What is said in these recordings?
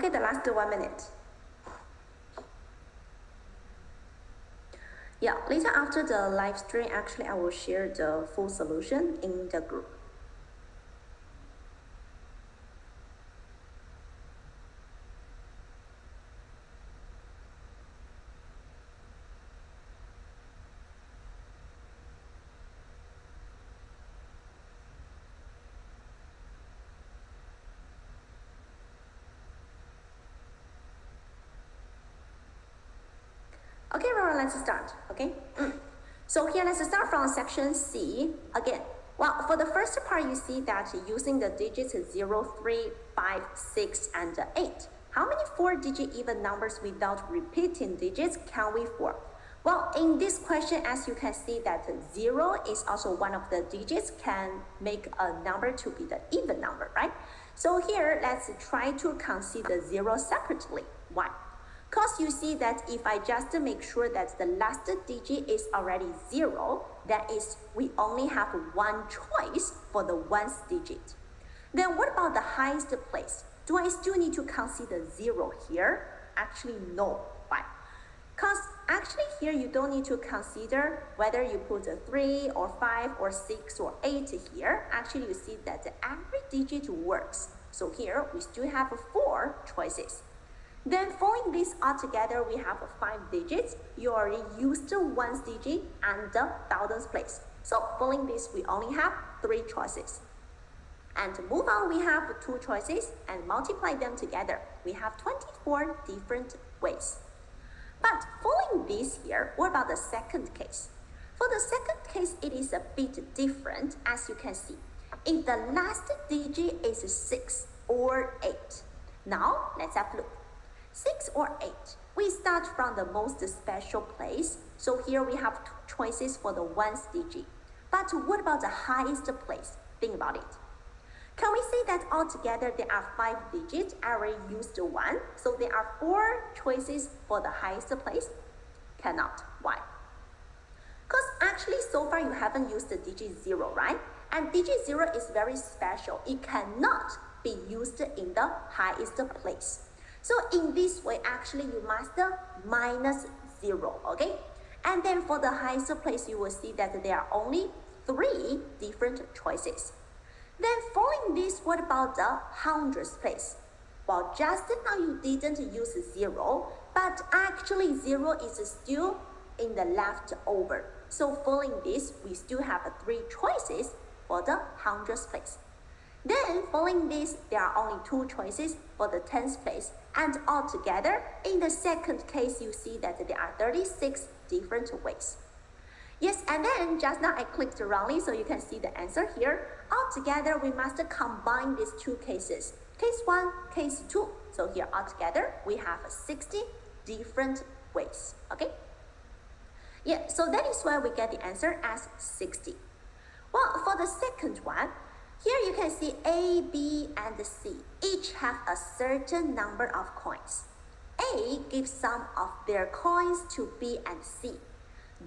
Okay, the last 1 minute. Yeah, later after the live stream, actually I will share the full solution in the group. Okay, Laura, let's start, okay? So here, let's start from section C. Again, well, for the first part, you see that using the digits 0, 3, 5, 6, and 8. How many 4-digit even numbers without repeating digits can we form? Well, in this question, as you can see that 0 is also one of the digits can make a number to be the even number, right? So here, let's try to consider 0 separately. Why? Because you see that if I just make sure that the last digit is already 0, that is, we only have one choice for the ones digit. Then what about the highest place? Do I still need to consider 0 here? Actually, no. Why? Because actually here you don't need to consider whether you put a 3 or 5 or 6 or 8 here. Actually, you see that every digit works. So here we still have 4 choices. Then following this all together, we have 5 digits. You already used the ones digit and the thousands place. So following this, we only have 3 choices. And to move on, we have 2 choices and multiply them together. We have 24 different ways. But following this here, what about the second case? For the second case, it is a bit different, as you can see. If the last digit is 6 or 8. Now, let's have a look. 6 or 8. We start from the most special place. So here we have 2 choices for the ones digit. But what about the highest place? Think about it. Can we say that altogether there are 5 digits? I already used 1. So there are 4 choices for the highest place? Cannot. Why? Because actually so far you haven't used the digit 0, right? And digit 0 is very special. It cannot be used in the highest place. So in this way, actually, you must minus 0, okay? And then for the highest place, you will see that there are only 3 different choices. Then following this, what about the hundredths place? Well, just now you didn't use 0, but actually 0 is still in the leftover. So following this, we still have 3 choices for the hundredths place. Then, following this, there are only 2 choices for the tens place. And altogether, in the second case, you see that there are 36 different ways. Yes, and then just now I clicked wrongly, so you can see the answer here. Altogether, we must combine these 2 cases. Case 1, case 2. So here altogether, we have 60 different ways, okay? Yeah, so that is why we get the answer as 60. Well, for the second one, here you can see A, B, and C each have a certain number of coins. A gives some of their coins to B and C,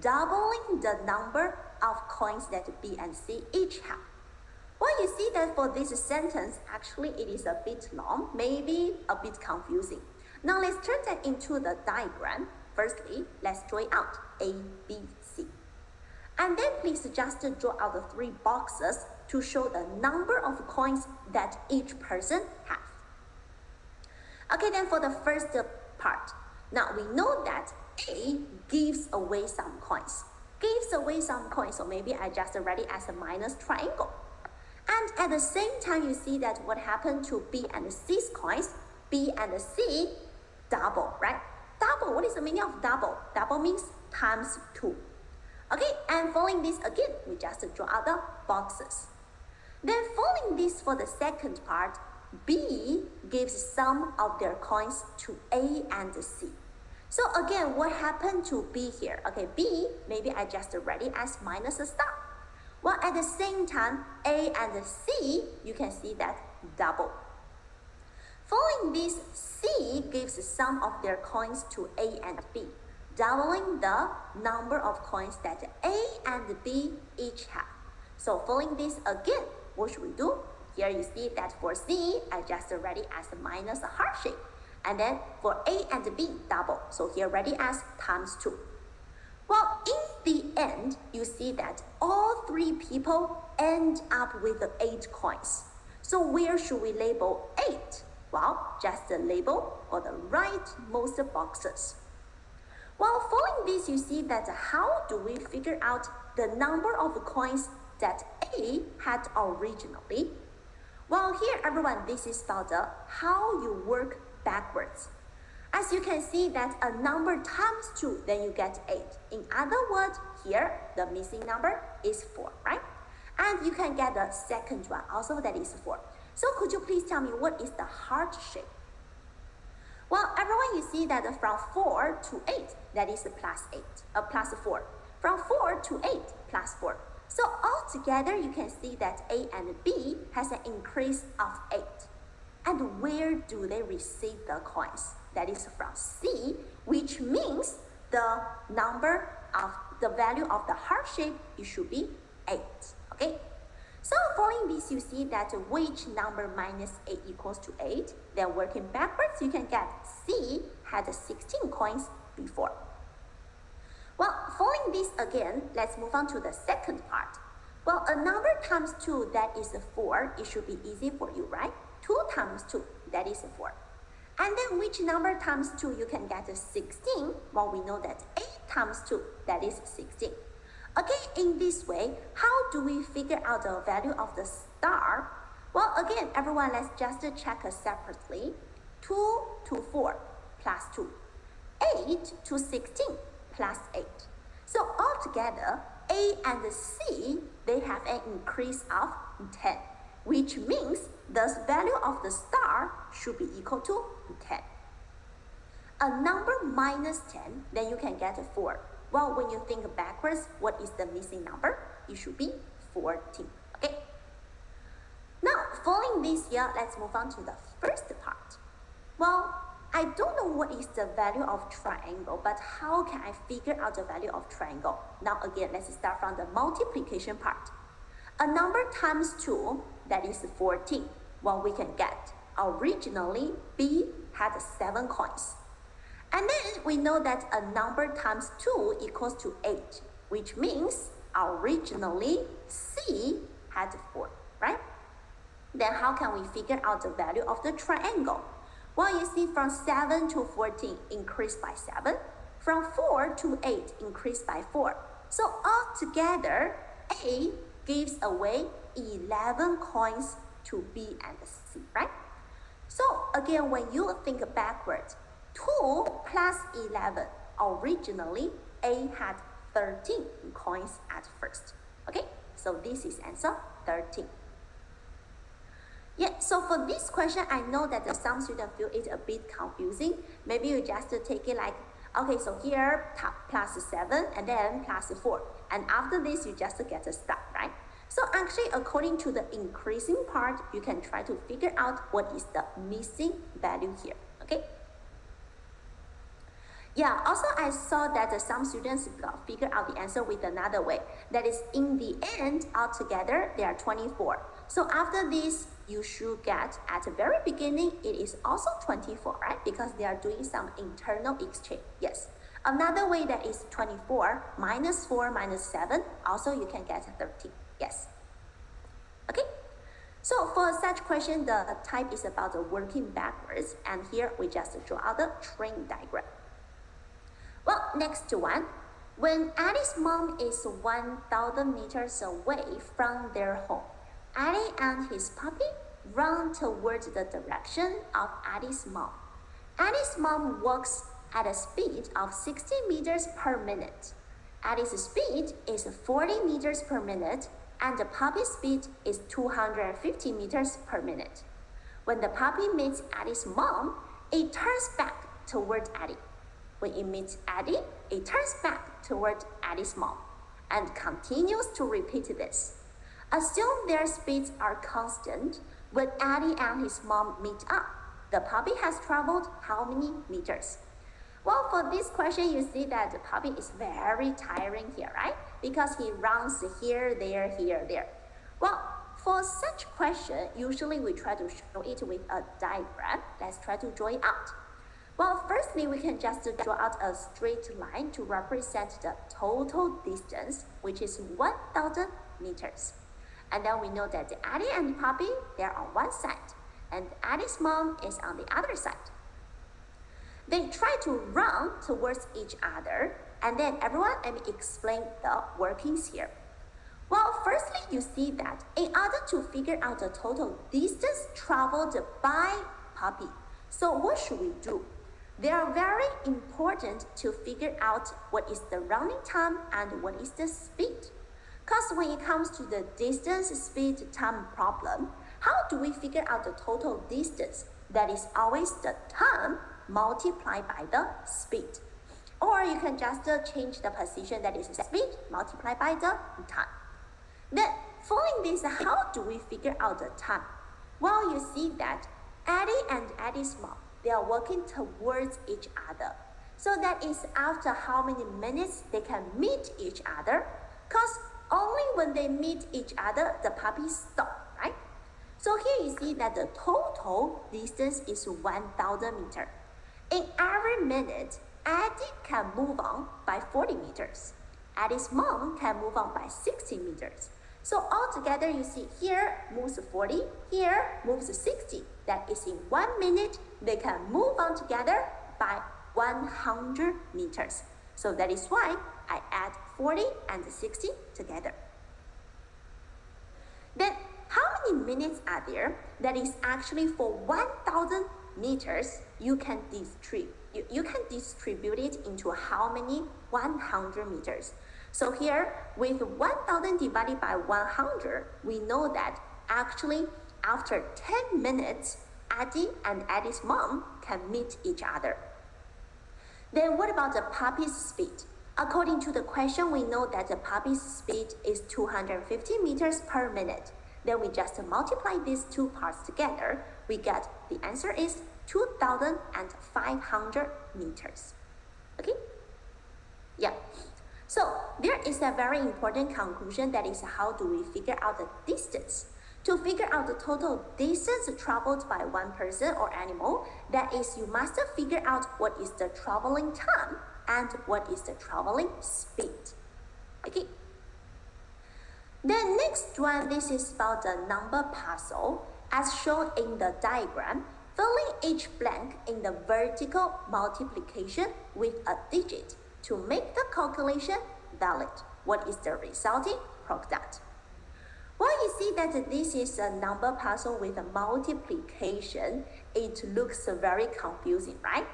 doubling the number of coins that B and C each have. Well, you see that for this sentence, actually it is a bit long, maybe a bit confusing. Now let's turn that into the diagram. Firstly, let's draw it out, A, B, C. And then please just draw out the 3 boxes to show the number of coins that each person has. Okay, then for the first part, now we know that A gives away some coins. Gives away some coins, so maybe I just write it as a minus triangle. And at the same time, you see that what happened to B and C's coins, B and C double, right? Double, what is the meaning of double? Double means times 2. Okay, and following this again, we just draw out the boxes. Then following this for the second part, B gives some of their coins to A and C. So again, what happened to B here? Okay, B, maybe I just write it as minus a star. Well, at the same time, A and C, you can see that double. Following this, C gives some of their coins to A and B, doubling the number of coins that A and B each have. So following this again, what should we do? Here you see that for C, I just write it as a minus a heart shape. And then for A and B, double. So here ready as times 2. Well, in the end, you see that all 3 people end up with 8 coins. So where should we label 8? Well, just label for the rightmost boxes. Well, following this, you see that how do we figure out the number of coins that A had originally? Well, here everyone, this is about how you work backwards. As you can see that a number times 2, then you get 8. In other words, here the missing number is 4, right? And you can get the second one, also that is 4. So could you please tell me what is the heart shape? Well, everyone, you see that from 4 to 8, that is plus 4. From 4 to 8, plus 4. So altogether, you can see that A and B has an increase of 8. And where do they receive the coins? That is from C, which means the value of the heart shape, it should be 8, okay? So following this, you see that which number minus 8 equals to 8. Then working backwards, you can get C had 16 coins before. Well, following this again, let's move on to the second part. Well, a number times 2, that is 4. It should be easy for you, right? 2 times 2, that is 4. And then which number times 2 you can get 16? Well, we know that 8 times 2, that is 16. Okay, in this way, how do we figure out the value of the star? Well, again, everyone, let's just check separately. 2 to 4 plus 2. 8 to 16 plus 8. So altogether, A and C, they have an increase of 10, which means the value of the star should be equal to 10. A number minus 10, then you can get 4. Well, when you think backwards, what is the missing number? It should be 14, okay? Now, following this here, let's move on to the first part. Well, I don't know what is the value of triangle, but how can I figure out the value of triangle? Now again, let's start from the multiplication part. A number times 2, that is 14. Well, we can get originally B had 7 coins. And then we know that a number times 2 equals to 8, which means originally C had 4, right? Then how can we figure out the value of the triangle? Well, you see from 7 to 14 increased by 7. From 4 to 8 increased by 4. So altogether, A gives away 11 coins to B and C, right? So again, when you think backwards, 2 plus 11, originally A had 13 coins at first, okay? So this is answer 13. Yeah, so for this question, I know that some students feel it a bit confusing. Maybe you just take it like, okay, so here plus 7 and then plus 4. And after this, you just get a star, right? So actually, according to the increasing part, you can try to figure out what is the missing value here, okay? Yeah, also I saw that some students figure out the answer with another way. That is, in the end, altogether, there are 24. So after this, you should get, at the very beginning, it is also 24, right? Because they are doing some internal exchange, yes. Another way that is 24 minus 4 minus 7, also you can get 13, yes. Okay, so for such question, the type is about the working backwards, and here we just draw out the train diagram. Well, next one. When Addie's mom is 1,000 meters away from their home, Addie and his puppy run towards the direction of Addie's mom. Addie's mom walks at a speed of 60 meters per minute. Addie's speed is 40 meters per minute, and the puppy's speed is 250 meters per minute. When the puppy meets Addie's mom, it turns back toward Addie. When it meets Addie, it turns back toward Addie's mom and continues to repeat this. Assume their speeds are constant. When Addie and his mom meet up, the puppy has traveled how many meters? Well, for this question, you see that the puppy is very tiring here, right? Because he runs here, there. Well, for such question, usually we try to show it with a diagram. Let's try to draw it out. Well, firstly, we can just draw out a straight line to represent the total distance, which is 1,000 meters. And then we know that Addie and Poppy, they're on one side, and Addie's mom is on the other side. They try to run towards each other, and then everyone, let me explain the workings here. Well, firstly, you see that in order to figure out the total distance traveled by Poppy, so what should we do? They are very important to figure out what is the running time and what is the speed. Because when it comes to the distance, speed, time problem, how do we figure out the total distance? That is always the time multiplied by the speed. Or you can just change the position, that is speed multiplied by the time. Then, following this, how do we figure out the time? Well, you see that Addie and Addie's mom, they are working towards each other. So that is after how many minutes they can meet each other, because only when they meet each other, the puppies stop, right? So here you see that the total distance is 1,000 meters. In every minute, Addie can move on by 40 meters. Addie's mom can move on by 60 meters. So altogether, you see here moves 40, here moves 60. That is in 1 minute, they can move on together by 100 meters. So that is why I add 40 and 60 together. Then how many minutes are there? That is actually for 1,000 meters, you can distribute it into how many 100 meters. So here, with 1,000 divided by 100, we know that actually after 10 minutes, Addie and Addie's mom can meet each other. Then what about the puppy's speed? According to the question, we know that the puppy's speed is 250 meters per minute. Then we just multiply these two parts together. We get the answer is 2,500 meters. Okay? Yeah. So there is a very important conclusion, that is how do we figure out the distance. To figure out the total distance traveled by one person or animal, that is you must figure out what is the traveling time and what is the traveling speed. Okay. The next one, this is about the number puzzle. As shown in the diagram, filling each blank in the vertical multiplication with a digit to make the calculation valid. What is the resulting product? Well, you see that this is a number puzzle with a multiplication. It looks very confusing, right?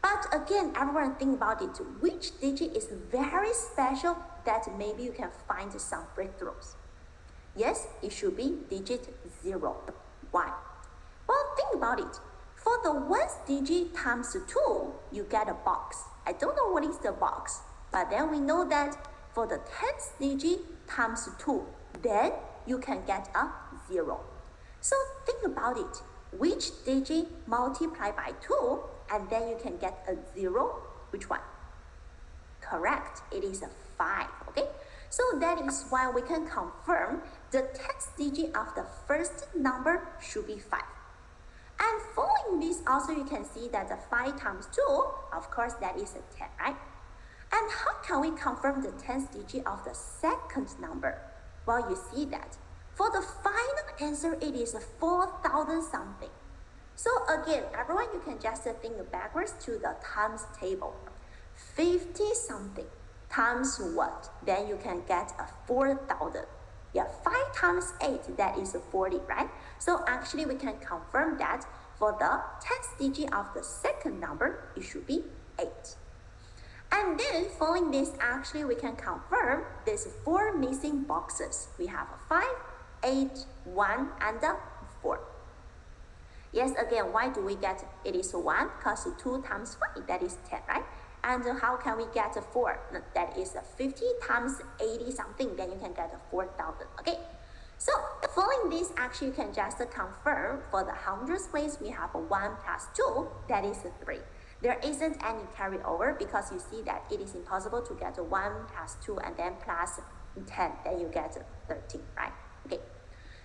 But again, everyone think about it. Which digit is very special that maybe you can find some breakthroughs? Yes, it should be digit 0. Why? Well, think about it. For the 1st digit times 2, you get a box. I don't know what is the box, but then we know that for the 10th digit times 2, then you can get a 0. So think about it. Which digit multiply by 2 and then you can get a 0? Which one? Correct, it is a 5, okay? So that is why we can confirm the 10th digit of the first number should be 5. And following this also you can see that the 5 times 2, of course that is a 10, right? And how can we confirm the 10th digit of the second number? Well, you see that for the final answer, it is 4,000 something. So again, everyone, you can just think backwards to the times table. 50 something times what? Then you can get a 4,000. Yeah, 5 times 8, that is 40, right? So actually we can confirm that for the 10th digit of the second number, it should be 8. And then following this, actually we can confirm these 4 missing boxes. We have a 5, 8, 1, and a 4. Yes, again, why do we get it is 1? Because 2 times 5, that is 10, right? And how can we get a 4? That is 50 times 80 something, then you can get a 4,000, okay? So following this, actually you can just confirm for the hundreds place, we have a 1 plus 2, that is a 3. There isn't any carryover because you see that it is impossible to get a 1 plus 2 and then plus 10, then you get 13, right? Okay.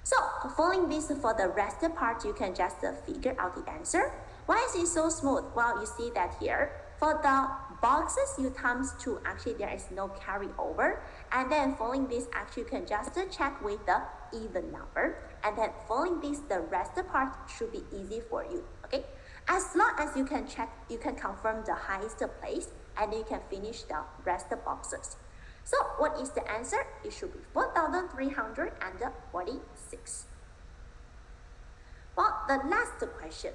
So following this, for the rest part, you can just figure out the answer. Why is it so smooth? Well, you see that here. For the boxes you times 2, actually there is no carryover. And then following this, actually you can just check with the even number. And then following this, the rest part should be easy for you, okay? As long as you can check, you can confirm the highest place, and then you can finish the rest boxes. So what is the answer? It should be 4,346. Well, the last question.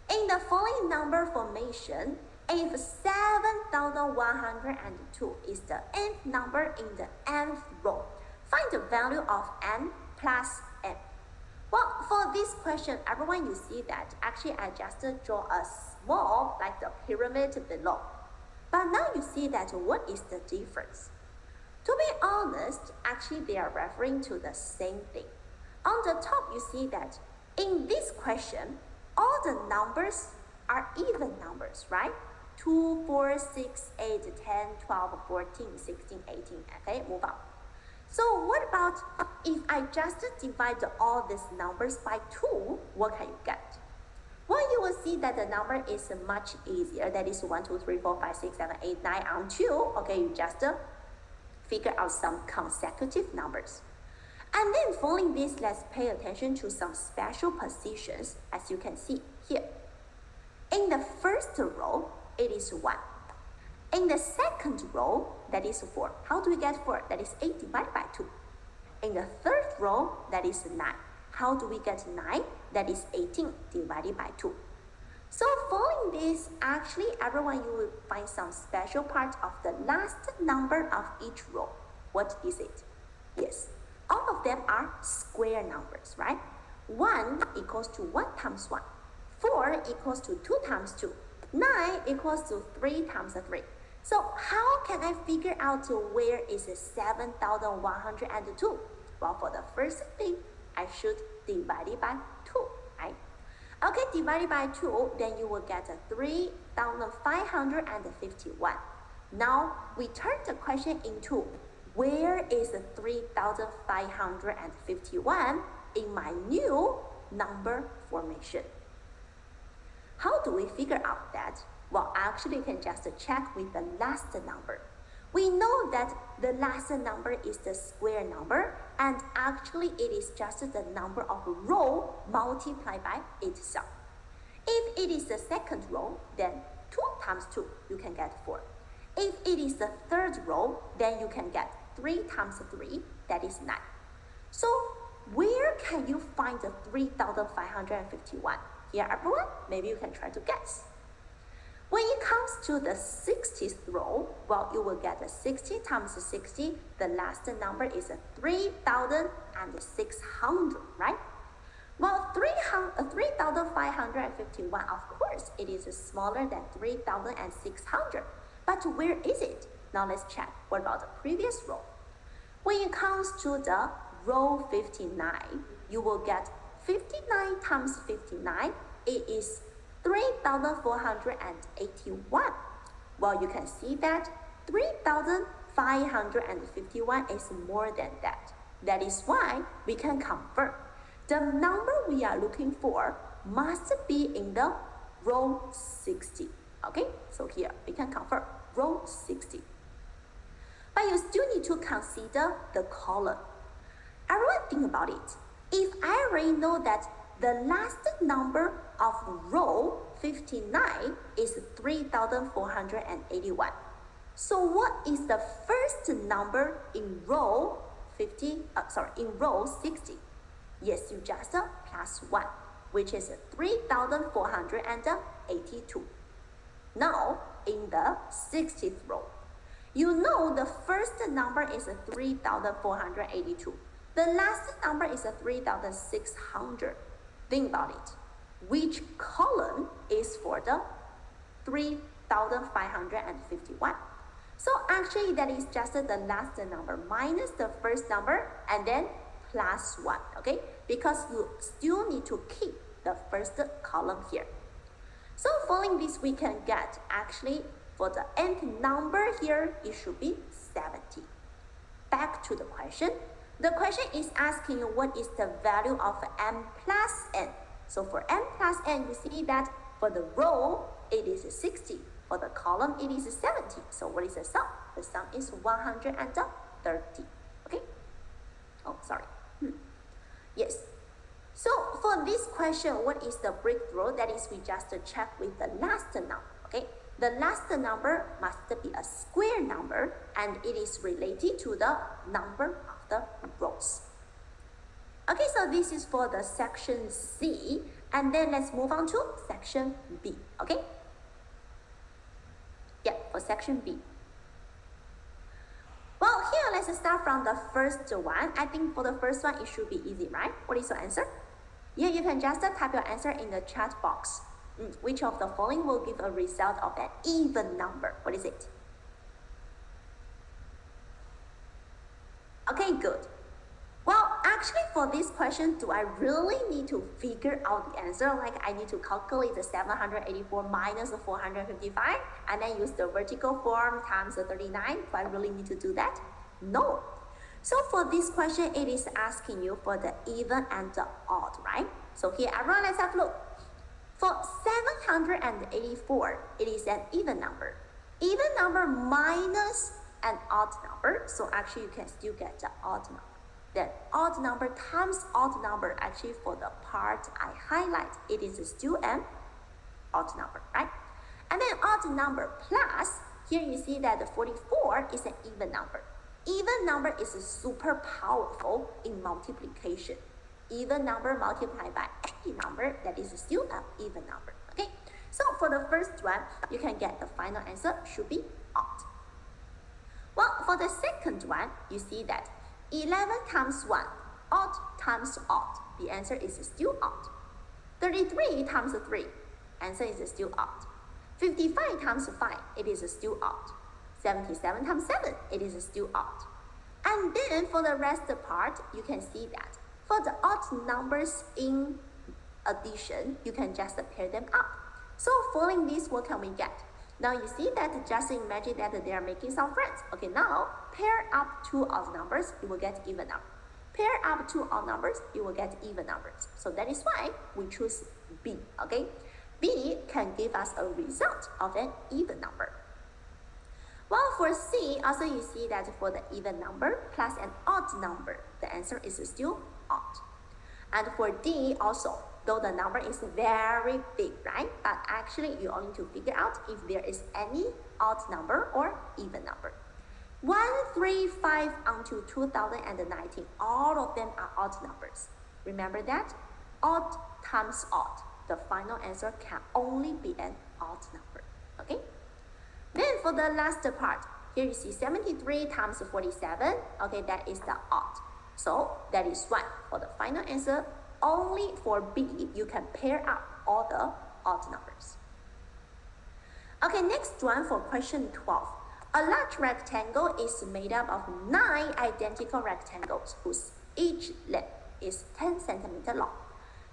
In the following number formation, if 7,102 is the nth number in the nth row, find the value of n plus n. Well, for this question, everyone, you see that actually I just draw a small, like the pyramid below. But now you see that what is the difference? To be honest, actually they are referring to the same thing. On the top, you see that in this question, all the numbers are even numbers, right? 2, 4, 6, 8, 10, 12, 14, 16, 18. Okay, move on. So what about if I just divide all these numbers by 2, what can you get? Well, you will see that the number is much easier. That is 1, 2, 3, 4, 5, 6, 7, 8, 9 on 2. Okay, you just figure out some consecutive numbers. And then following this, let's pay attention to some special positions, as you can see here. In the first row, it is 1. In the second row, that is 4. How do we get 4? That is 8 divided by 2. In the third row, that is 9. How do we get 9? That is 18 divided by 2. So following this, actually everyone, you will find some special part of the last number of each row. What is it? Yes, all of them are square numbers, right? 1 equals to 1 times 1. 4 equals to 2 times 2. 9 equals to 3 times 3. So how can I figure out where is 7,102? Well, for the first thing, I should divide it by 2, right? Okay, divided by 2, then you will get 3,551. Now, we turn the question into where is 3,551 in my new number formation? How do we figure out that? Well, actually, you can just check with the last number. We know that the last number is the square number, and actually it is just the number of row multiplied by itself. If it is the second row, then 2 times 2, you can get 4. If it is the third row, then you can get 3 times 3, that is 9. So where can you find the 3,551? Here, everyone, maybe you can try to guess. When it comes to the 60th row, well, you will get 60 times 60. The last number is 3,600, right? Well, 3,551, of course, it is smaller than 3,600. But where is it? Now let's check. What about the previous row? When it comes to the row 59, you will get 59 times 59. It is 3,481. Well, you can see that 3,551 is more than that. That is why we can confirm the number we are looking for must be in the row 60. Okay, so here we can confirm row 60. But you still need to consider the column. Everyone think about it. If I already know that the last number of row 59 is 3,481. So what is the first number in row 60? Yes, you just plus 1, which is 3,482. Now, in the 60th row, you know the first number is 3,482. The last number is 3,600. Think about it. Which column is for the 3,551? So actually that is just the last number minus the first number and then plus 1, okay? Because you still need to keep the first column here. So following this, we can get actually for the nth number here, it should be 70. Back to the question. The question is asking what is the value of m plus n. So for m plus n, you see that For the row, it is 60. For the column, it is 70. So what is the sum? The sum is 130. Okay? Oh, sorry. Yes. So for this question, what is the breakthrough? That is, we just check with the last number. Okay? The last number must be a square number, and it is related to the number of the rows. Okay, so this is for the section C, and then let's move on to section B. Okay? Yeah, for section B. Well, here let's start from the first one. I think for the first one, it should be easy, right? What is your answer? Yeah, you can just type your answer in the chat box. Which of the following will give a result of an even number? What is it? Okay, good. Well, actually for this question, do I really need to figure out the answer? Like I need to calculate the 784 minus 455 and then use the vertical form times the 39? Do I really need to do that? No. So for this question, it is asking you for the even and the odd, right? So here, everyone, let's have a look. For 784, it is an even number. Even number minus an odd number, so actually you can still get the odd number. Then odd number times odd number, actually for the part I highlight, it is still an odd number, right? And then odd number plus, here you see that the 44 is an even number. Even number is super powerful in multiplication. Even number multiplied by any number, that is still an even number, okay? So for the first one, you can get the final answer should be odd. Well, for the second one, you see that 11 times 1, odd times odd, the answer is still odd. 33 times 3, answer is still odd. 55 times 5, it is still odd. 77 times 7, it is still odd. And then for the rest part, you can see that for the odd numbers in addition, you can just pair them up. So following this, what can we get? Now you see that just imagine that they are making some friends. Okay, now pair up two odd numbers, you will get even number. Pair up two odd numbers, you will get even numbers. So that is why we choose B, okay? B can give us a result of an even number. Well, for C, also you see that for the even number plus an odd number, the answer is still odd. And for D also, though the number is very big, right? But actually you only need to figure out if there is any odd number or even number. 1, 3, 5 until 2019, all of them are odd numbers. Remember that? Odd times odd. The final answer can only be an odd number, okay? Then for the last part, here you see 73 times 47, okay, that is the odd. So that is why for the final answer, only for B, you can pair up all the odd numbers. Okay, next one for question 12. A large rectangle is made up of 9 identical rectangles whose each length is 10 centimeters long.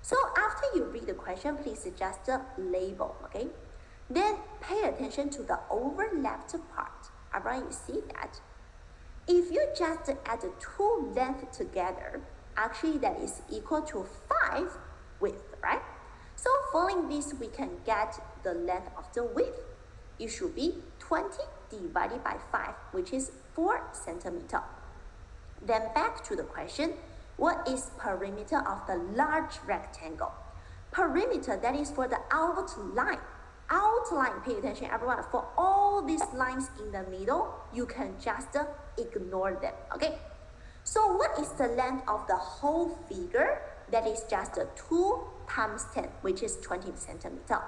So after you read the question, please just label, okay? Then pay attention to the overlapped part. Alright, you see that? If you just add the two lengths together, actually that is equal to 5 width, right? So following this, we can get the length of the width. It should be 20 divided by 5, which is 4 centimeters. Then back to the question, what is perimeter of the large rectangle? Perimeter, that is for the outline. Outline, pay attention everyone, for all these lines in the middle, you can just ignore them, okay? So what is the length of the whole figure? That is just 2 times 10, which is 20 centimeters.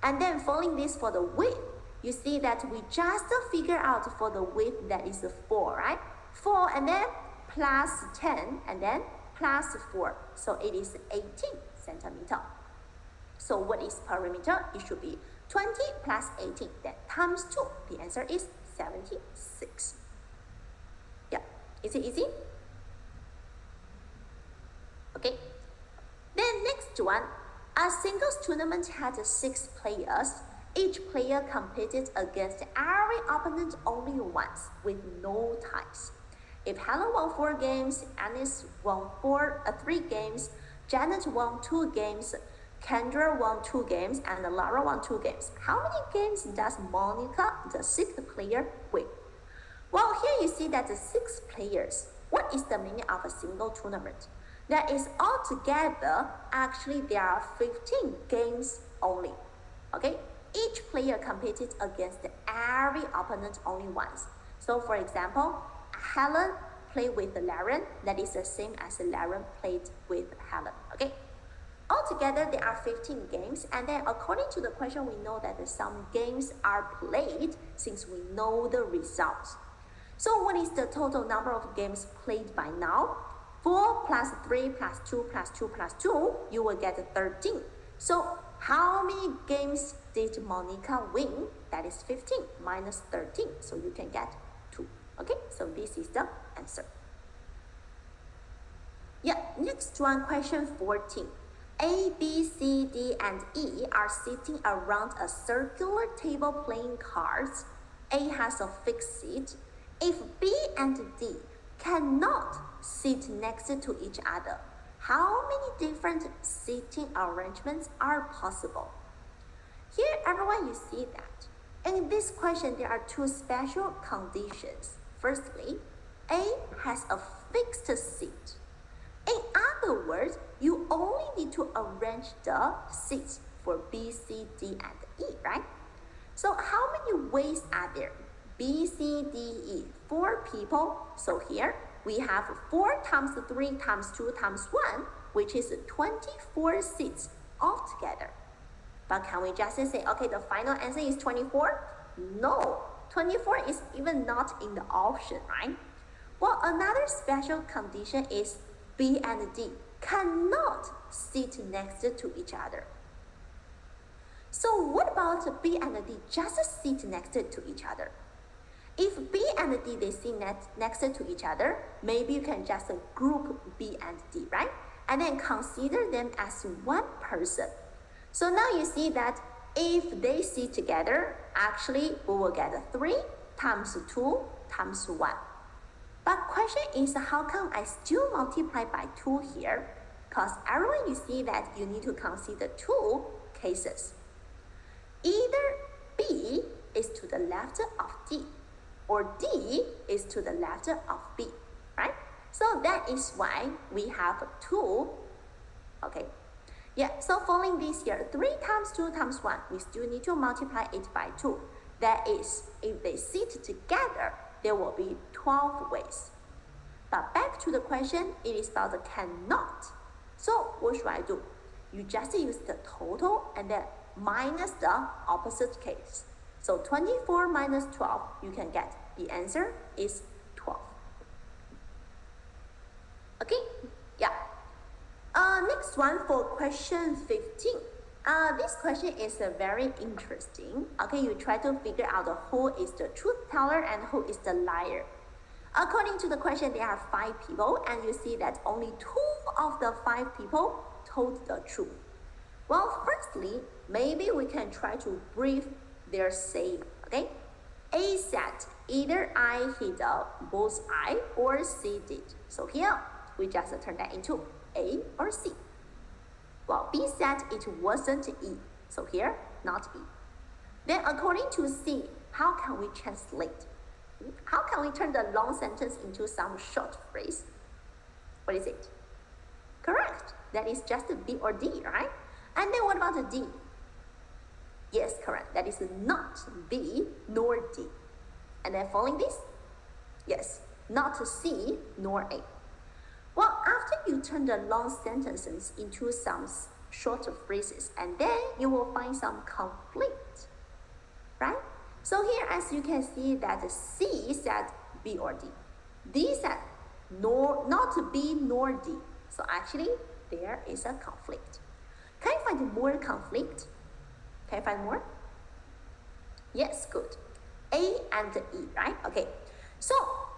And then following this for the width, you see that we just figure out for the width that is 4, right? 4 and then plus 10 and then plus 4. So it is 18 centimeters. So what is perimeter? It should be 20 plus 18, then times 2. The answer is 76. Yeah, is it easy? Okay. Then next one, a singles tournament had 6 players. Each player competed against every opponent only once with no ties. If Helen won 4 games, Anis won 3 games, Janet won 2 games, Kendra won 2 games and Lara won 2 games. How many games does Monica, the 6th player, win? Well, here you see that the 6 players. What is the meaning of a single tournament? That is altogether, actually there are 15 games only. Okay? Each player competed against every opponent only once. So for example, Helen played with Laren, that is the same as Laren played with Helen. Okay? Altogether, there are 15 games, and then according to the question, we know that some games are played since we know the results. So what is the total number of games played by now? 4 plus 3 plus 2 plus 2 plus 2, you will get 13. So how many games did Monica win? That is 15 minus 13, so you can get 2. Okay, so this is the answer. Yeah, next one, question 14. A, B, C, D, and E are sitting around a circular table playing cards. A has a fixed seat. If B and D cannot sit next to each other, how many different seating arrangements are possible? Here, everyone, you see that. In this question, there are 2 special conditions. Firstly, A has a fixed seat. In other words, you only need to arrange the seats for B, C, D, and E, right? So how many ways are there? B, C, D, E, 4 people. So here we have 4 times 3 times 2 times 1, which is 24 seats altogether. But can we just say, okay, the final answer is 24? No, 24 is even not in the option, right? Well, another special condition is B and D cannot sit next to each other. So what about B and D just sit next to each other? If B and D, they sit next to each other, maybe you can just group B and D, right? And then consider them as one person. So now you see that if they sit together, actually we will get 3 times 2 times 1. But question is, how come I still multiply by 2 here? Because everyone, you see that you need to consider 2 cases. Either B is to the left of D, or D is to the left of B, right? So that is why we have 2, okay? Yeah, so following this here, 3 times 2 times 1, we still need to multiply it by 2. That is, if they sit together, there will be 12 ways. But back to the question, it is about the cannot. So what should I do? You just use the total and then minus the opposite case. So 24 minus 12, you can get the answer is 12. Okay, yeah. Next one for question 15. This question is very interesting. Okay, you try to figure out who is the truth teller and who is the liar. According to the question, there are 5 people, and you see that only 2 of the 5 people told the truth. Well, firstly, maybe we can try to brief their saying, okay? A said, either I hit a bullseye or C did. So here, we just turn that into A or C. Well, B said it wasn't E. So here, not B. Then according to C, how can we translate? How can we turn the long sentence into some short phrase? What is it? Correct. That is just B or D, right? And then what about the D? Yes, correct. That is not B nor D. And then following this? Yes, not C nor A. Well, after you turn the long sentences into some shorter phrases, and then you will find some conflict, right? So here, as you can see that C said B or D. D said not B nor D. So actually, there is a conflict. Can you find more conflict? Can you find more? Yes, good. A and E, right? Okay. So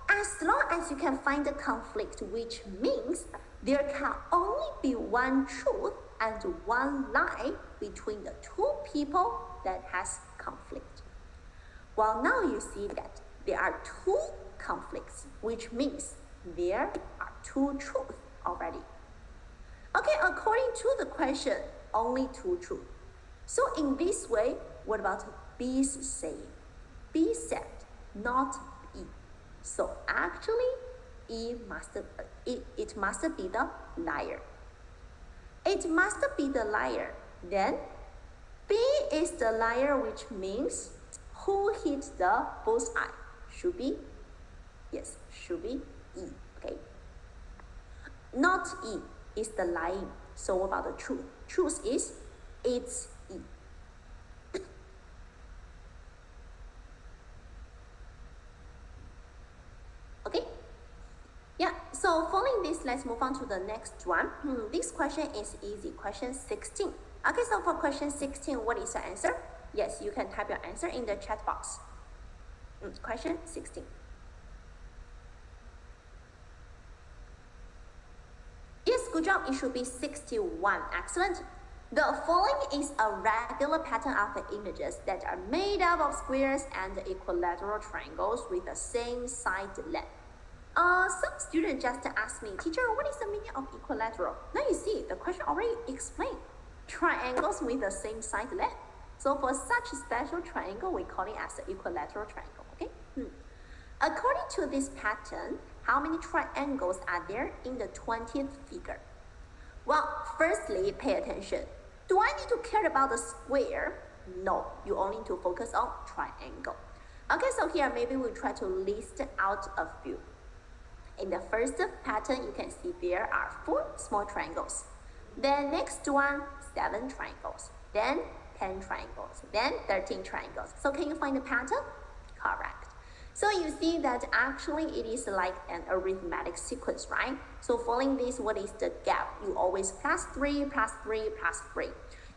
as long as you can find the conflict, which means there can only be one truth and one lie between the 2 people that has conflict. Well, now you see that there are 2 conflicts, which means there are 2 truths already. Okay, according to the question, only 2 true. So in this way, what about B's saying? B said, not E. So actually, it must be the liar. It must be the liar. Then B is the liar, which means who hit the bullseye? Should be, yes, should be E, okay? Not E is the lying. So what about the truth? Truth is, it's E. Okay? Yeah, so following this, let's move on to the next one. This question is easy, question 16. Okay, so for question 16, what is the answer? Yes, you can type your answer in the chat box. Question 16. Yes, good job. It should be 61. Excellent. The following is a regular pattern of the images that are made up of squares and equilateral triangles with the same side length. Some students just asked me, teacher, what is the meaning of equilateral? Now you see, the question already explained. Triangles with the same side length. So for such special triangle, we call it as the equilateral triangle, okay? According to this pattern, how many triangles are there in the 20th figure? Well, firstly, pay attention. Do I need to care about the square? No, you only need to focus on triangle. Okay, so here maybe we try to list out a few. In the first pattern, you can see there are 4 small triangles. Then next one, 7 triangles. Then 10 triangles. Then 13 triangles. So can you find the pattern? Correct. So you see that actually it is like an arithmetic sequence, right? So following this, what is the gap? You always plus 3, plus 3, plus 3.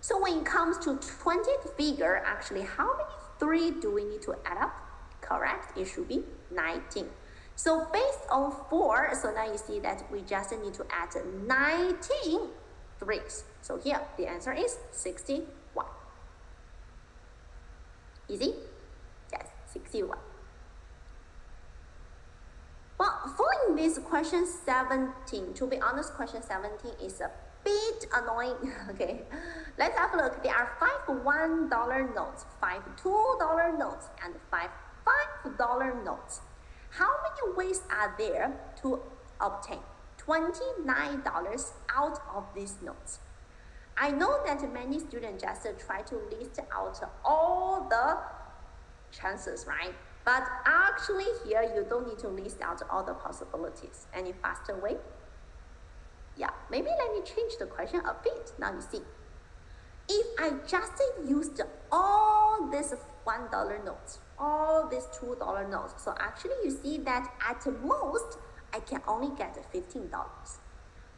So when it comes to 20th figure, actually how many 3 do we need to add up? Correct, it should be 19. So based on 4, so now you see that we just need to add 19 threes. So here the answer is 61. Easy? Yes, 61. Well, following this question 17, to be honest, question 17 is a bit annoying. Okay, let's have a look. There are 5 $1 notes, 5 $2 notes, and 5 $5 notes. How many ways are there to obtain $29 out of these notes? I know that many students just try to list out all the chances, right? But actually here, you don't need to list out all the possibilities. Any faster way? Yeah, maybe let me change the question a bit. Now you see, if I just used all these $1 notes, all these $2 notes, so actually you see that at most, I can only get $15.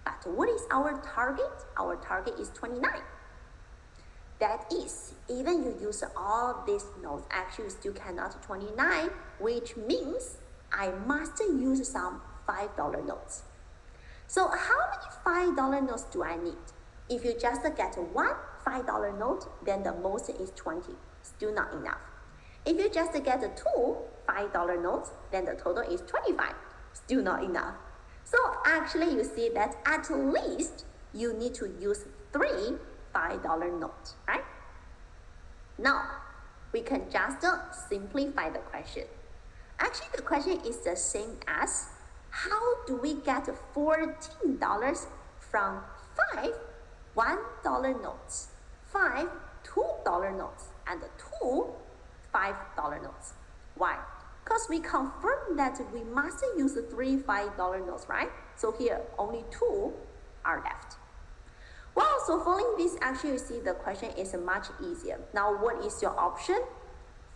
But what is our target? Our target is 29. That is, even you use all these notes, actually you still cannot 29, which means I must use some $5 notes. So how many $5 notes do I need? If you just get one $5 note, then the most is 20, still not enough. If you just get 2 $5 notes, then the total is 25, still not enough. So actually you see that at least you need to use 3 $5 notes, right? Now, we can just simplify the question. Actually, the question is the same as, how do we get $14 from 5 $1 notes, 5 $2 notes, and 2 $5 notes? Why? Because we confirmed that we must use 3 $5 notes, right? So here, only 2 are left. Well, so following this, actually you see the question is much easier. Now, what is your option?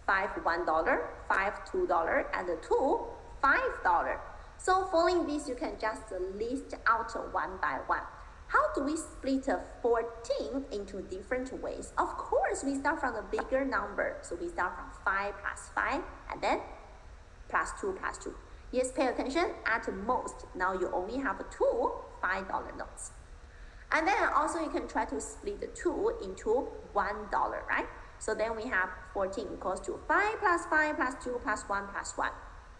5 $1, 5 $2, and 2 $5. So following this, you can just list out one by one. How do we split 14 into different ways? Of course, we start from the bigger number. So we start from 5 plus 5, and then plus 2 plus 2. Yes, pay attention. At most, now you only have 2 $5 notes. And then also you can try to split 2 into $1, right? So then we have 14 equals to 5 plus 5 plus 2 plus 1 plus 1.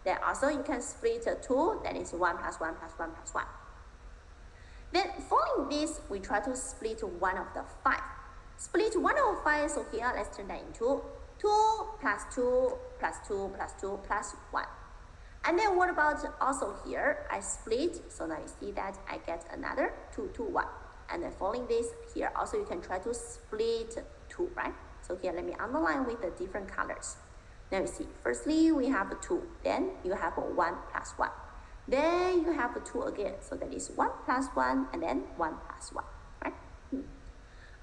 Then also you can split 2, that is 1 plus 1 plus 1 plus 1. Then following this, we try to split one of the 5. Split one of 5, so here let's turn that into 2 plus 2 plus 2 plus 2 plus 1. And then what about also here, I split, so now you see that I get another 2, 2, 1. And then following this, here also you can try to split 2, right? So here let me underline with the different colors. Now you see, firstly we have 2, then you have 1 plus 1. Then you have 2 again, so that is 1 plus 1, and then 1 plus 1, right?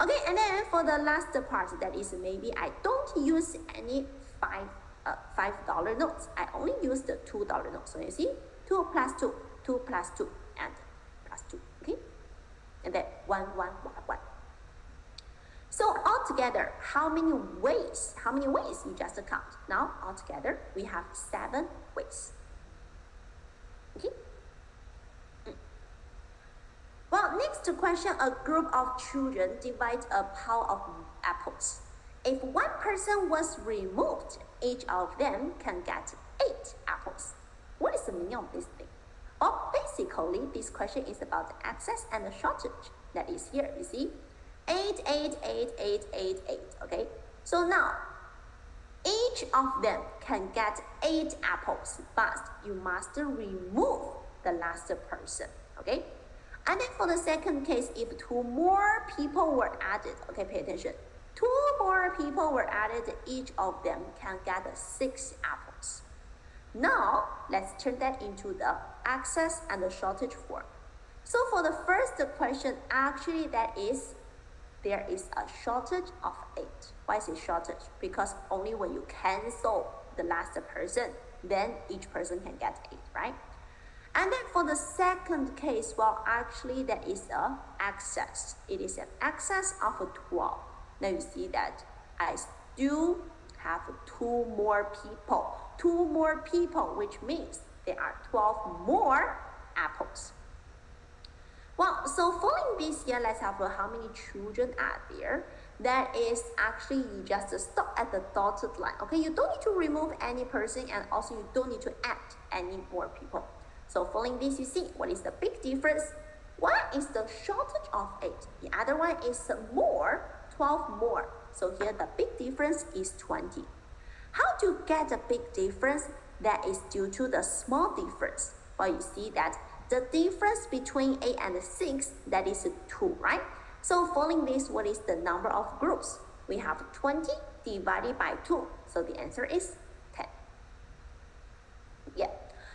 Okay, and then for the last part, that is maybe I don't use any $5 notes. I only use the $2 notes. So you see, 2 plus 2, 2 plus 2, and plus 2, okay? And then 1, 1, 1, 1. So altogether, how many ways you just count? Now, altogether, we have 7 ways. Okay? Well, next question, a group of children divide a pile of apples. If one person was removed, each of them can get 8 apples. What is the meaning of this thing? Well, basically, this question is about the excess and the shortage. That is here, you see? 8, 8, 8, 8, 8, 8, okay? So now, each of them can get 8 apples, but you must remove the last person, okay? And then for the second case, if 2 more people were added, okay, pay attention. 2 more people were added, each of them can get 6 apples. Now, let's turn that into the excess and the shortage form. So for the first question, actually there is a shortage of 8. Why is it shortage? Because only when you cancel the last person, then each person can get 8, right? And then for the second case, well, actually that is an excess. It is an excess of 12. Now you see that I still have 2 more people. 2 more people, which means there are 12 more apples. Well, so following this here, let's have how many children are there. That is actually, you just stop at the dotted line. Okay, you don't need to remove any person, and also you don't need to add any more people. So following this, you see, what is the big difference? One is the shortage of 8. The other one is more, 12 more. So here the big difference is 20. How to get a big difference? That is due to the small difference. Well, you see that the difference between 8 and 6, that is 2, right? So following this, what is the number of groups? We have 20 divided by 2. So the answer is 10. Yeah.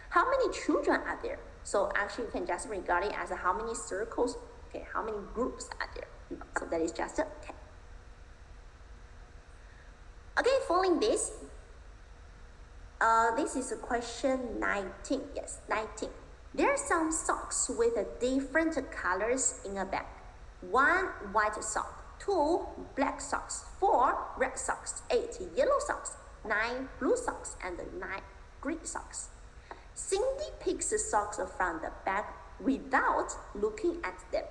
How many children are there? So actually, you can just regard it as how many circles, okay, how many groups are there. So that is just 10. Okay, following this, this is question 19. Yes, 19. There are some socks with different colors in a bag. 1 white sock, 2 black socks, 4 red socks, 8 yellow socks, 9 blue socks, and 9 green socks. Cindy picks the socks from the bag without looking at them.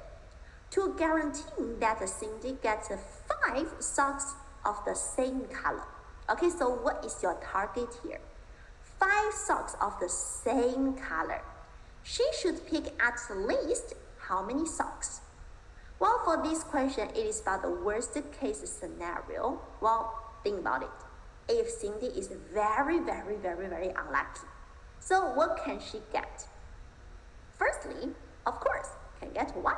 To guarantee that Cindy gets 5 socks of the same color. Okay, so what is your target here? 5 socks of the same color. She should pick at least how many socks? Well, for this question, it is about the worst case scenario. Well, think about it. If Cindy is very, very, very, very unlucky, so what can she get? Firstly, of course, can get 1.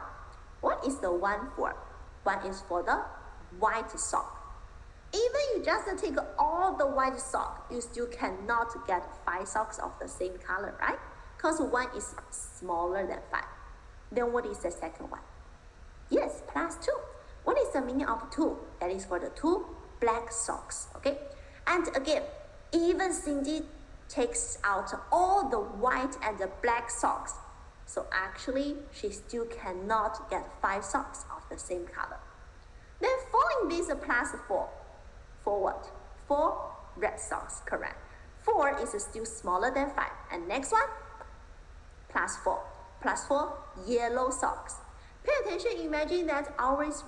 What is the 1 for? 1 is for the white sock. Even you just take all the white sock, you still cannot get 5 socks of the same color, right? Because 1 is smaller than 5. Then what is the second one? Yes, plus 2. What is the meaning of 2? That is for the 2 black socks, okay? And again, even Cindy takes out all the white and the black socks. So actually, she still cannot get 5 socks of the same color. Then following this, plus 4. For what? 4 red socks, correct. 4 is still smaller than 5. And next one, plus 4. Plus 4, yellow socks. Pay attention, imagine that always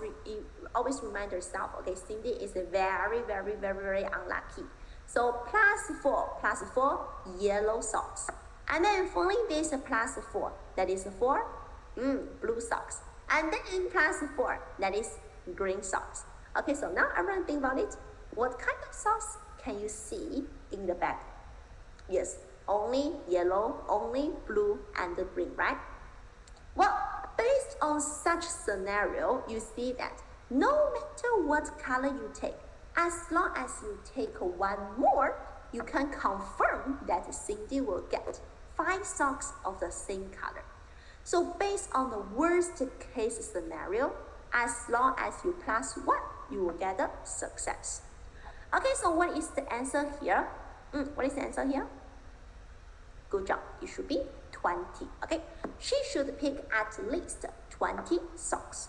remind yourself, okay, Cindy is very, very, very, very unlucky. So plus 4, yellow socks. And then following this plus 4, that is for blue socks. And then plus 4, that is green socks. Okay, so now everyone think about it. What kind of socks can you see in the bag? Yes, only yellow, only blue, and green, right? Well, based on such scenario, you see that no matter what color you take, as long as you take one more, you can confirm that Cindy will get 5 socks of the same color. So based on the worst case scenario, as long as you plus 1, you will get a success. Okay, so what is the answer here? What is the answer here? Good job. It should be 20. Okay, she should pick at least 20 socks.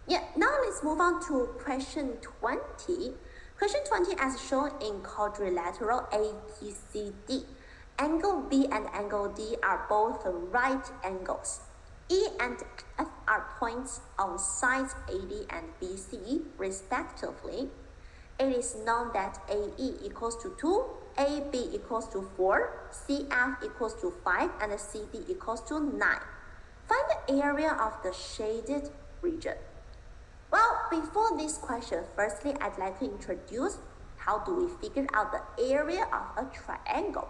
Yeah, now let's move on to question 20. Question 20 as shown in quadrilateral ABCD. Angle B and angle D are both right angles. E and F are points on sides AD and BC respectively. It is known that AE equals to 2, AB equals to 4, CF equals to 5, and CD equals to 9. Find the area of the shaded region. Well, before this question, firstly, I'd like to introduce how do we figure out the area of a triangle.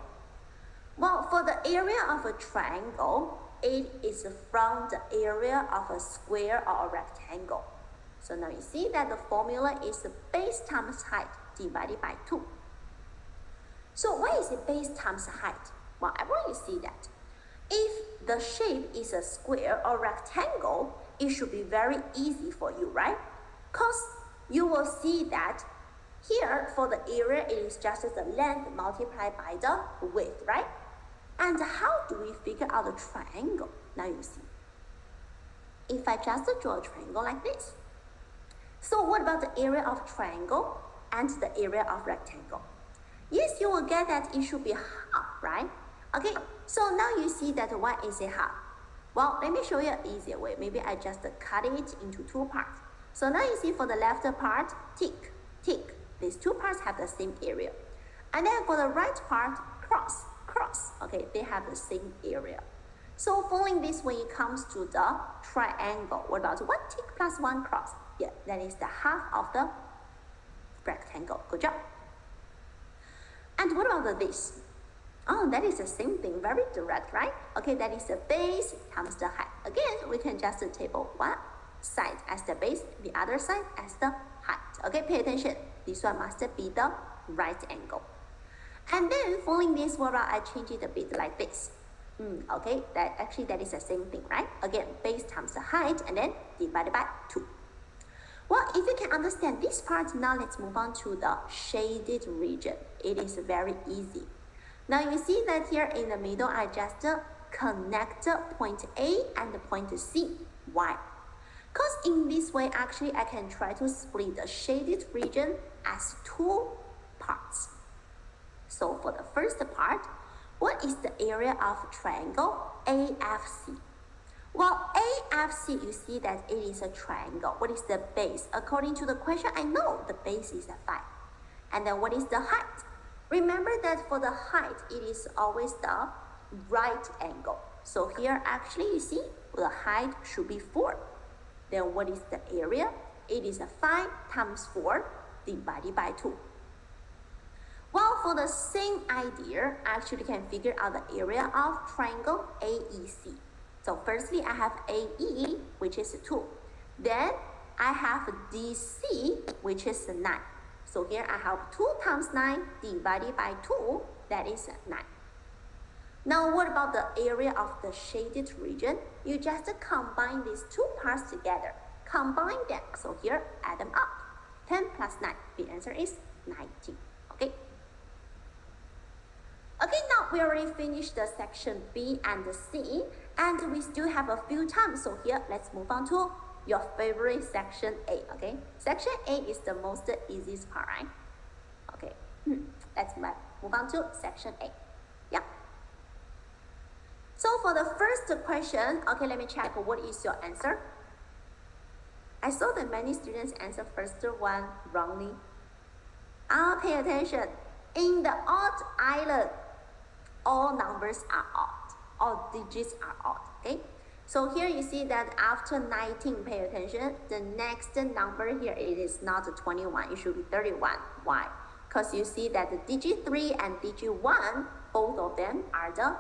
Well, for the area of a triangle, it is from the area of a square or a rectangle. So now you see that the formula is base times height divided by 2. So what is base times height? Well, I want you to see that. If the shape is a square or rectangle, it should be very easy for you, right? Because you will see that here for the area, it is just the length multiplied by the width, right? And how do we figure out the triangle? Now you see. If I just draw a triangle like this. So what about the area of triangle and the area of rectangle? Yes, you will get that it should be half, right? Okay, so now you see that what is a half? Well, let me show you an easier way. Maybe I just cut it into 2 parts. So now you see for the left part, tick, tick. These 2 parts have the same area. And then for the right part, cross, cross. Okay, they have the same area. So following this, when it comes to the triangle, what about 1 tick plus 1 cross? Yeah, that is the half of the rectangle. Good job. And what about this? Oh, that is the same thing, very direct, right? Okay, that is the base times the height. Again, we can just table one side as the base, the other side as the height. Okay, pay attention. This one must be the right angle. And then following this, what about I change it a bit like this? Okay, that is the same thing, right? Again, base times the height and then divided by 2. Well, if you can understand this part, now let's move on to the shaded region. It is very easy. Now you see that here in the middle, I just connect point A and point C. Why? Because in this way, actually, I can try to split the shaded region as 2 parts. So for the first part, what is the area of triangle AFC? Well, AFC, you see that it is a triangle. What is the base? According to the question, I know the base is 5. And then what is the height? Remember that for the height, it is always the right angle. So here, actually, you see, the height should be 4. Then what is the area? It is 5 times 4 divided by 2. Well, for the same idea, actually, you can figure out the area of triangle AEC. So firstly, I have AE, which is 2. Then I have DC, which is 9. So here I have 2 times 9 divided by 2, that is 9. Now what about the area of the shaded region? You just combine these 2 parts together. Combine them. So here, add them up. 10 plus 9, the answer is 19. Okay? Okay, now we already finished the section B and C, and we still have a few times. So here, let's move on to your favorite section A, okay? Section A is the most easiest part, right? Okay, let's move on to section A. Yeah. So for the first question, okay, let me check what is your answer. I saw that many students answer first one wrongly. Pay attention. In the odd island, all numbers are odd. all digits are odd, okay? So here you see that after 19, pay attention, the next number here, it is not 21, it should be 31. Why? Because you see that the digit 3 and digit 1, both of them are the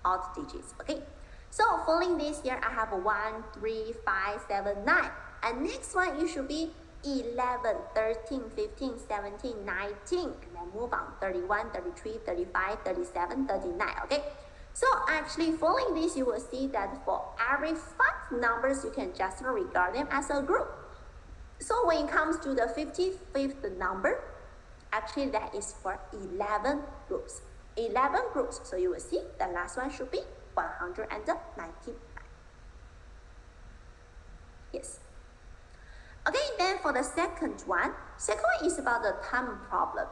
odd digits, okay? So following this here, I have 1, 3, 5, 7, 9. And next one, it should be 11, 13, 15, 17, 19. And then move on, 31, 33, 35, 37, 39, okay? So actually following this, you will see that for every 5 numbers, you can just regard them as a group. So when it comes to the 55th number, actually that is for 11 groups. 11 groups, so you will see the last one should be 199. Yes. Okay, then for the second one is about the time problem.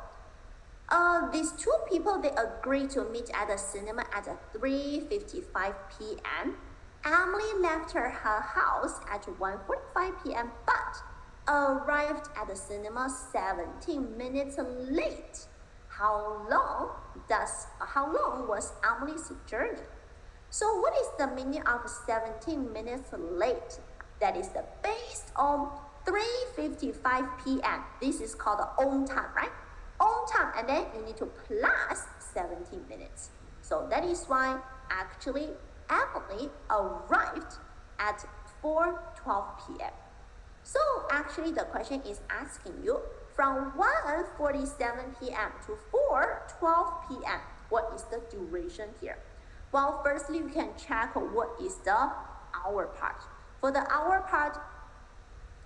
These two people, they agreed to meet at the cinema at 3:55 p.m. Emily left her house at 1:45 p.m. but arrived at the cinema 17 minutes late. How long was Emily's journey? So what is the meaning of 17 minutes late? That is based on 3:55 p.m. This is called the on time, right? On time, and then you need to plus 17 minutes. So that is why actually Emily arrived at 4:12 p.m. So actually the question is asking you from 1:47 p.m. to 4:12 p.m. What is the duration here? Well, firstly, you can check what is the hour part. For the hour part,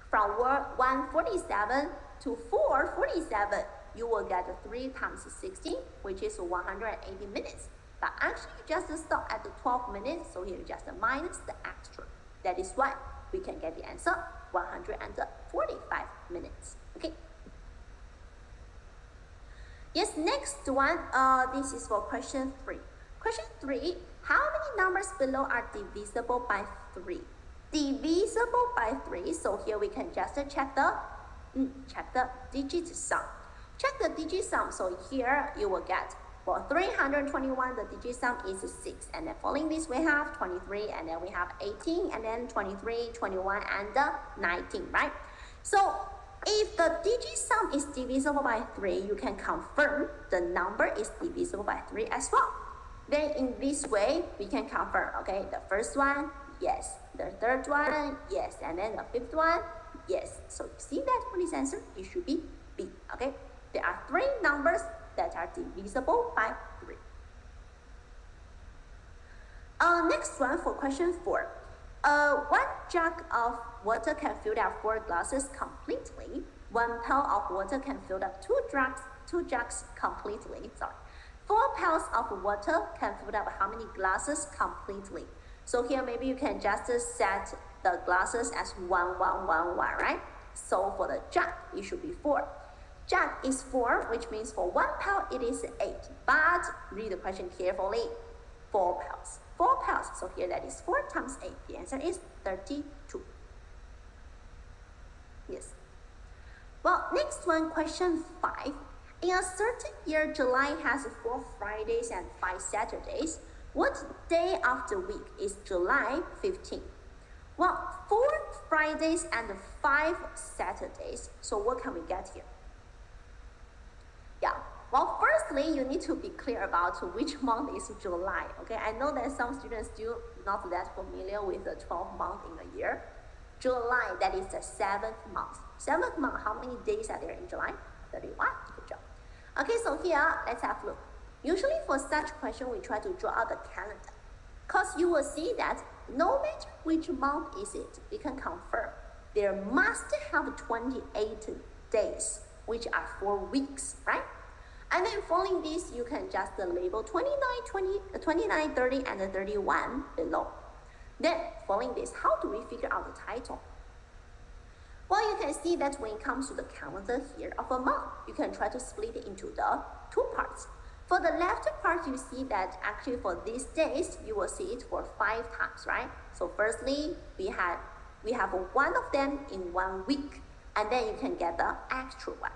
from 1:47 to 4:47, you will get 3 times 60, which is 180 minutes. But actually, you just stop at the 12 minutes, so here you just minus the extra. That is why we can get the answer 145 minutes. Okay. Yes, next one, this is for question 3. Question 3, how many numbers below are divisible by 3? Divisible by 3, so here we can just check the digit sum. Check the digit sum, so here you will get for 321, the digit sum is 6. And then following this, we have 23, and then we have 18, and then 23, 21, and 19, right? So if the digit sum is divisible by 3, you can confirm the number is divisible by 3 as well. Then in this way, we can confirm, okay, the first one, yes. The third one, yes. And then the fifth one, yes. So you see that for this answer, it should be B, okay? There are 3 numbers that are divisible by 3. Next one for question 4. 1 jug of water can fill up 4 glasses completely. 1 pail of water can fill up 2 jugs completely. 4 pails of water can fill up how many glasses completely? So here maybe you can just set the glasses as 1, 1, 1, 1, right? So for the jug, it should be 4. Jug is 4, which means for 1 pail it is 8. But read the question carefully. 4 pails. 4 pails. So here that is 4 times 8. The answer is 32. Yes. Well, next one, question 5. In a certain year, July has 4 Fridays and 5 Saturdays. What day of the week is July 15? Well, 4 Fridays and 5 Saturdays. So what can we get here? Yeah, well, firstly, you need to be clear about which month is July, okay? I know that some students still not that familiar with the 12th month in a year. July, that is the 7th month. 7th month, how many days are there in July? 31, good job. Okay, so here, let's have a look. Usually for such question, we try to draw out the calendar. Because you will see that no matter which month is it, we can confirm there must have 28 days, which are 4 weeks, right? And then following this, you can just label 29, 30, and 31 below. Then following this, how do we figure out the title? Well, you can see that when it comes to the calendar here of a month, you can try to split it into the 2 parts. For the left part, you see that actually for these days, you will see it for 5 times, right? So firstly, we have one of them in 1 week, and then you can get the extra one.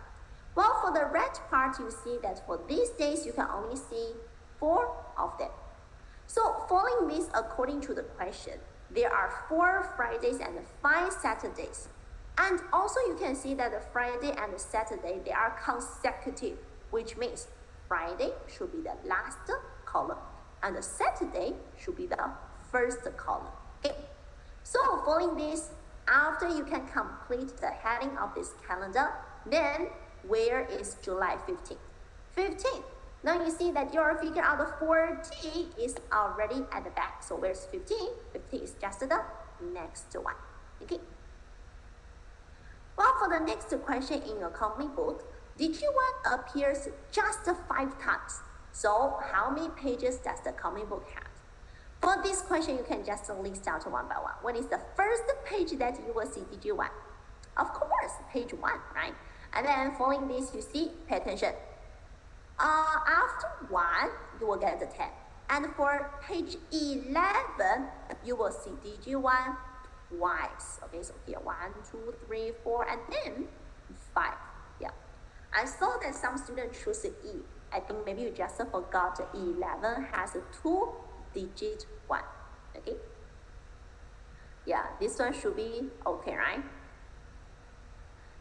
Well, for the red part, you see that for these days, you can only see 4 of them. So following this, according to the question, there are 4 Fridays and 5 Saturdays. And also you can see that the Friday and the Saturday, they are consecutive, which means Friday should be the last column and the Saturday should be the first column. Okay. So following this, after you can complete the heading of this calendar, then where is July 15th? 15th. Now you see that your figure out the 40 is already at the back. So where's 15? 15 is just the next one. Okay. Well, for the next question in your comic book, DG1 appears just 5 times. So how many pages does the comic book have? For this question, you can just list out one by one. What is the first page that you will see DG1? Of course, page 1, right? And then following this, you see, pay attention. After 1, you will get the 10. And for page 11, you will see DG1 twice. Okay, so here 1, 2, 3, 4, and then 5. Yeah. I saw that some students choose E. I think maybe you just forgot 11 has 2 digit 1. Okay. Yeah, this one should be okay, right?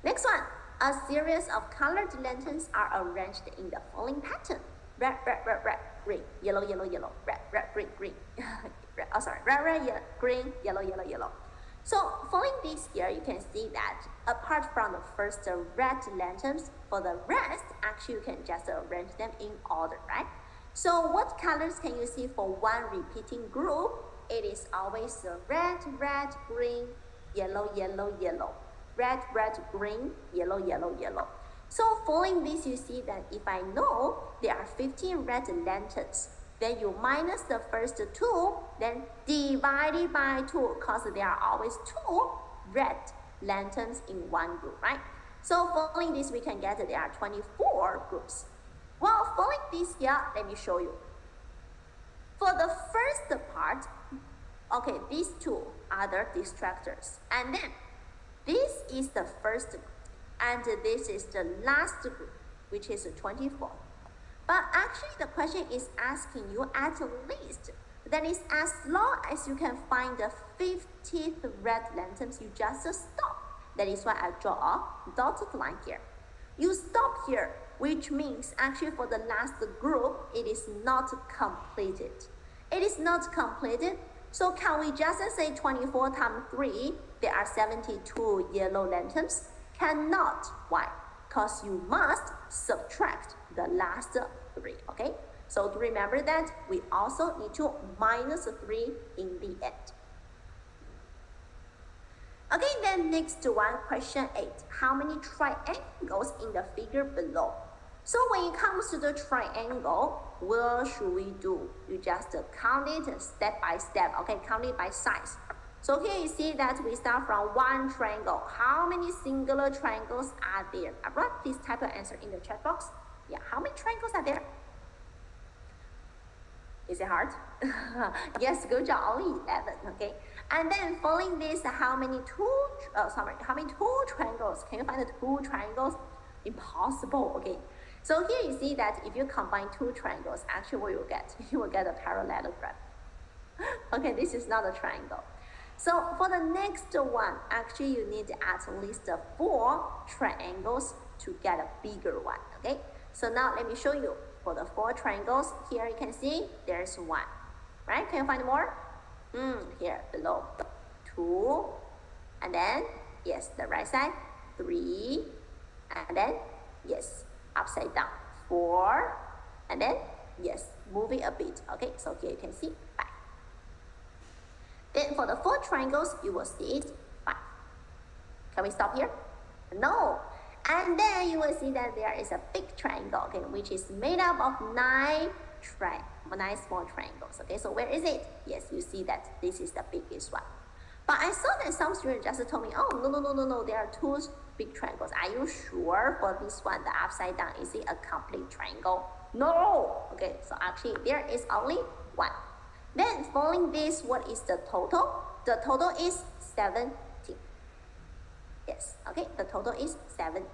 Next one. A series of colored lanterns are arranged in the following pattern. Red, red, red, red, green, yellow, yellow, yellow, red, red, green, green. Red, red, yellow, green, yellow, yellow, yellow. So following this here, you can see that apart from the first red lanterns, for the rest, actually you can just arrange them in order, right? So what colors can you see for one repeating group? It is always red, red, green, yellow, yellow, yellow. Red, red, green, yellow, yellow, yellow. So following this, you see that if I know there are 15 red lanterns, then you minus the first 2, then divided by 2, because there are always 2 red lanterns in one group, right? So following this, we can get there are 24 groups. Well, following this here, let me show you. For the first part, okay, these 2 are the distractors. And then this is the first group, and this is the last group, which is 24. But actually, the question is asking you at least, that is as long as you can find the 50th red lanterns, you just stop. That is why I draw a dotted line here. You stop here, which means actually for the last group, it is not completed. It is not completed. So can we just say 24 times 3, there are 72 yellow lanterns? Cannot. Why? Because you must subtract the last 3, okay? So to remember that, we also need to minus 3 in the end. Okay, then next one, question 8. How many triangles in the figure below? So when it comes to the triangle, what should we do? You just count it step by step, okay? Count it by size. So here you see that we start from one triangle. How many singular triangles are there? Alright, please type your answer in the chat box. Yeah, how many triangles are there? Is it hard? Yes, good job, only 11, okay? And then following this, how many two triangles? Can you find the 2 triangles? Impossible, okay? So here you see that if you combine 2 triangles, actually what you will get? You will get a parallelogram. Okay, this is not a triangle. So for the next one, actually you need at least 4 triangles to get a bigger one, okay? So now let me show you. For the 4 triangles, here you can see there's 1, right? Can you find more? Here below, 2, and then, yes, the right side, 3, and then, yes, upside down, 4, and then, yes, moving a bit, okay? So here you can see 5. Then for the 4 triangles, you will see it 5. Can we stop here? No. And then you will see that there is a big triangle, okay, which is made up of 9 small triangles, okay? So where is it? Yes, you see that this is the biggest one. But I saw that some students just told me, oh, no, there are 2 big triangles. Are you sure for this one, the upside down, is it a complete triangle? No! Okay, so actually there is only 1. Then following this, what is the total? The total is 17. Yes, okay, the total is 17.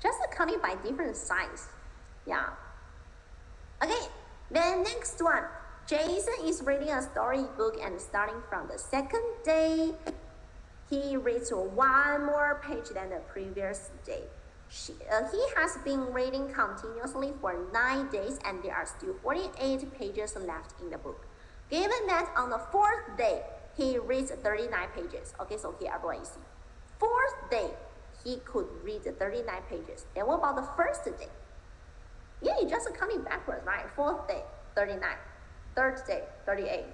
Just counting by different size. Yeah, Okay, then next one. Jason is reading a storybook and starting from the second day, he reads one more page than the previous day. He has been reading continuously for 9 days and there are still 48 pages left in the book. Given that on the fourth day, he reads 39 pages. Okay, so here everyone you see. Fourth day, he could read 39 pages. Then what about the first day? Yeah, you're just counting backwards, right? Fourth day, 39. Third day, 38.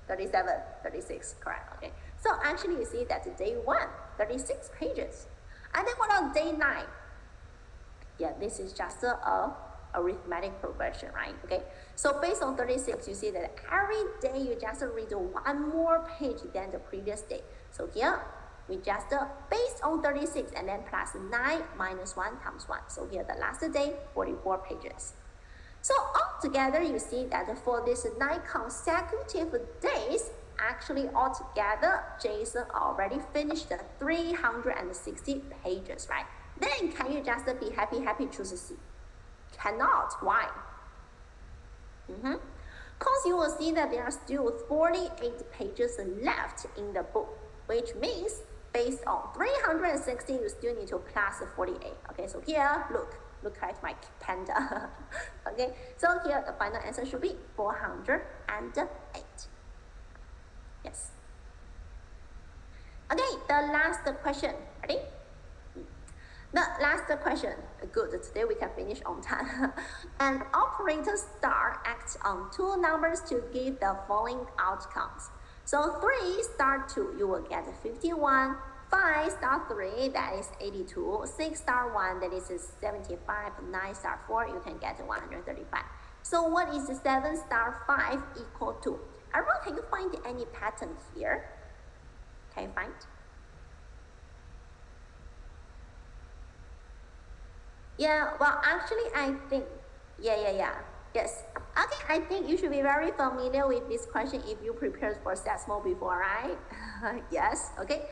37, 36, correct, okay. So actually you see that day 1, 36 pages. And then what on day 9? Yeah, this is just a arithmetic progression, right? Okay, so based on 36, you see that every day you just read one more page than the previous day. So here, we just based on 36 and then plus 9 minus 1 times 1. So here the last day, 44 pages. So altogether, you see that for these 9 consecutive days, actually altogether, Jason already finished 360 pages, right? Then can you just be happy, choose C? Cannot, why? Because you will see that there are still 48 pages left in the book, which means based on 360, you still need to plus 48. Okay, so here, look at my panda. Okay, so here the final answer should be 408. Yes. Okay, the last question. Ready? The last question. Good, today we can finish on time. An operator star acts on 2 numbers to give the following outcomes. So 3 star 2, you will get 51. 5 star 3, that is 82. 6 star 1, that is 75. 9 star 4, you can get 135. So what is 7 star 5 equal to? Everyone, can you find any pattern here? Can you find? Yeah, well, actually, I think, yes. Okay, I think you should be very familiar with this question if you prepared for TASMO before, right? Yes, okay.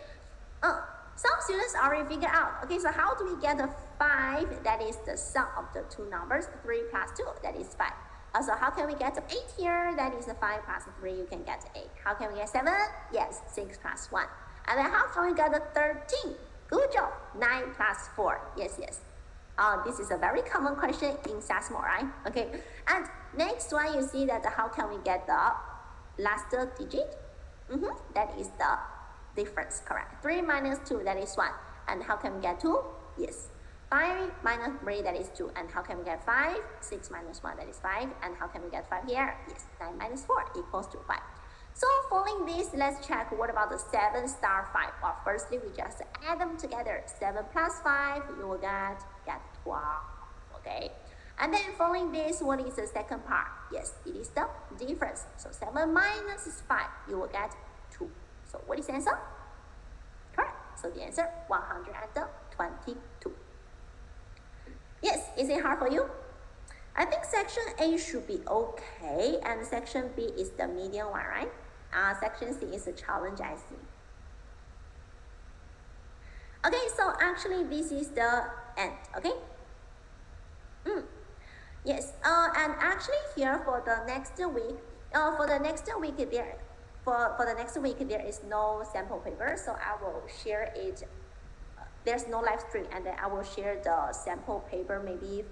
Some students already figured out. Okay, so how do we get a 5? That is the sum of the 2 numbers. 3 plus 2, that is 5. Also, how can we get 8 here? That is 5 plus 3, you can get 8. How can we get 7? Yes, 6 plus 1. And then how can we get 13? Good job. 9 plus 4. Yes. This is a very common question in TASMO, right? Okay, and next one, you see that how can we get the last digit? That is the difference, correct? 3 minus 2, that is 1. And how can we get 2? Yes. 5 minus 3, that is 2. And how can we get 5? 6 minus 1, that is 5. And how can we get 5 here? Yes, 9 minus 4 equals to 5. So following this, let's check what about the 7 star 5. Well, firstly, we just add them together. 7 plus 5, you will get 12. Okay. And then following this, what is the second part? Yes, it is the difference. So 7 minus 5, you will get 2. So what is the answer? Correct. So the answer, 122. Yes, is it hard for you? I think section A should be okay, and section B is the medium one, right? Section C is a challenge, I see. Okay, so actually this is the end, okay? Yes, and actually here for the next week, there is no sample paper, so I will share it. There's no live stream, and then I will share the sample paper maybe